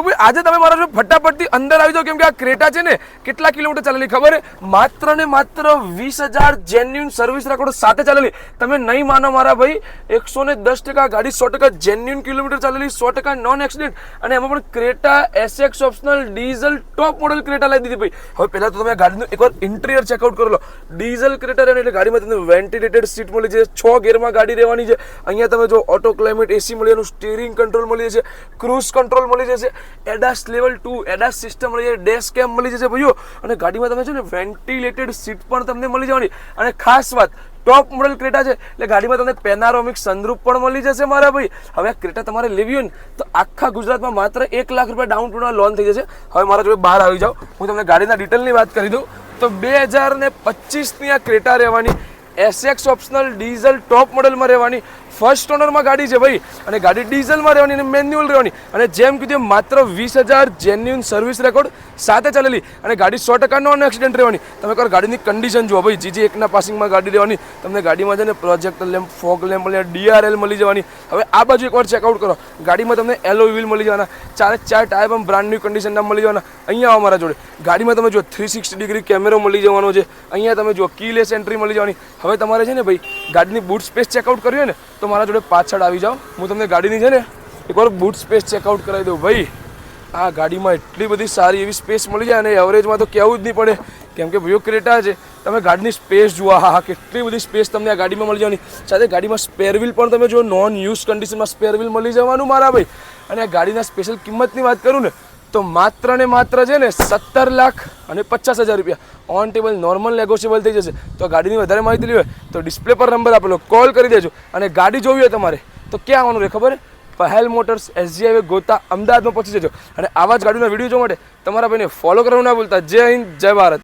આજે તમે મારા ફટાફટથી અંદર આવી જાઓ, કેમ કે આ ક્રેટા છે ને કેટલા કિલોમીટર ચાલેલી ખબર છે? માત્ર ને માત્ર 20,000 જેન્યુન સર્વિસ રેકોર્ડ સાથે ચાલેલી. તમે નહીં માનો મારા ભાઈ, 110% ગાડી 100% જેન્યુન કિલોમીટર ચાલેલી, 100% નોન એક્સિડન્ટ, અને એમાં પણ Creta SX optional diesel top model Creta લાવી દીધી ભાઈ. હવે પહેલા તો તમે ગાડીનું એકવાર ઇન્ટિરિયર ચેકઆઉટ કરી લો. ડીઝલ ક્રેટા રહે એટલે ગાડીમાં તમને વેન્ટિલેટેડ સીટ મળી જશે, 6 ગેરમાં ગાડી રહેવાની છે. અહીંયા તમે જો ઓટો ક્લાઇમેટ એસી મળી જશે, સ્ટીરિંગ કંટ્રોલ મળી જશે, ક્રૂઝ કંટ્રોલ મળી જશે, એડાસ લેવલ 2 એડાસ સિસ્ટમ મળી જશે, ડેશ કેમ મળી જશે ભાઈઓ. અને ગાડીમાં તમે છે ને વેન્ટિલેટેડ સીટ પણ તમને મળી જવાની. અને ખાસ વાત, ટોપ મોડલ ક્રેટા છે એટલે ગાડીમાં તમને પેનારોમિક સનરૂફ પણ મળી જશે મારા ભાઈ. હવે આ ક્રેટા તમારે લેવી હોય ને તો આખા ગુજરાતમાં માત્ર 1 લાખ રૂપિયા ડાઉન પેમેન્ટમાં લોન થઈ જશે. હવે મારા જોડે બહાર આવી જાઓ, હું તમને ગાડીના ડિટેલની વાત કરી દઉં તો 2025ની આ ક્રેટા રહેવાની, એસએક્સ ઓપ્શનલ ડીઝલ ટોપ મોડલમાં રહેવાની, ફર્સ્ટ ઓનરમાં ગાડી છે ભાઈ, અને ગાડી ડીઝલમાં રહેવાની અને મેન્યુઅલ રહેવાની. અને જેમ કીધું માત્ર 20,000 જેન્યુન સર્વિસ રેકોર્ડ સાથે ચાલેલી, અને ગાડી 100% નોન એક્સિડન્ટ રહેવાની. તમે એકવાર ગાડીની કન્ડિશન જુઓ ભાઈ, જીજી 1ના પાસિંગમાં ગાડી રહેવાની. તમને ગાડીમાં છે ને projector lamp, fog lamp, DRL મળી જવાની. હવે આ બાજુ એકવાર ચેકઆઉટ કરો, ગાડીમાં તમને એલોય વ્હીલ મળી જવાના, 4 ટાયર પણ બ્રાન્ડ ન્યૂ કન્ડિશનના મળી જવાના. અહીંયા આવો મારા જોડે, ગાડીમાં તમે જો 360 ડિગ્રી કેમેરો મળી જવાનો છે. અહીંયા તમે જો કીલેસ એન્ટ્રી મળી જવાની. હવે તમારે છે ને ભાઈ ગાડીની બૂટ સ્પેસ ચેકઆઉટ કરવી હોય ને તો મારા જોડે પાછળ આવી જાઓ, હું તમને ગાડીની છે ને એકવાર બૂટ સ્પેસ ચેકઆઉટ કરાવી દઉં ભાઈ. આ ગાડીમાં એટલી બધી સારી એવી સ્પેસ મળી જાય, અને એવરેજમાં તો કહેવું જ નહીં પડે, કેમ કે ભાઈઓ ક્રેટા છે. તમે ગાડીની સ્પેસ જુઓ, હા કેટલી બધી સ્પેસ તમને આ ગાડીમાં મળી જવાની. સાથે ગાડીમાં સ્પેર વ્હીલ પણ તમે જો નોન યુઝ કન્ડિશનમાં સ્પેર વ્હીલ મળી જવાનું મારા ભાઈ. અને આ ગાડીના સ્પેશિયલ કિંમતની વાત કરું ને તો માત્ર ને માત્ર છે ને 17,50,000 રૂપિયા ઓન ટેબલ, નોર્મલ નેગોશિયેબલ થઈ જશે. તો ગાડીની વધારે માહિતી લેવી હોય તો ડિસ્પ્લે પર નંબર આપેલો, કોલ કરી દેજો. અને ગાડી જોવી હોય તમારે તો ક્યાં આવવાનું રહે ખબર? પહેલ મોટર્સ, SG હાઈવે, ગોતા, અમદાવાદમાં પહોંચી જજો. અને આવા જ ગાડીના વિડીયો જોવા માટે તમારા ભાઈને ફોલો કરવાનું ના ભૂલતા. જય હિન્દ, જય ભારત.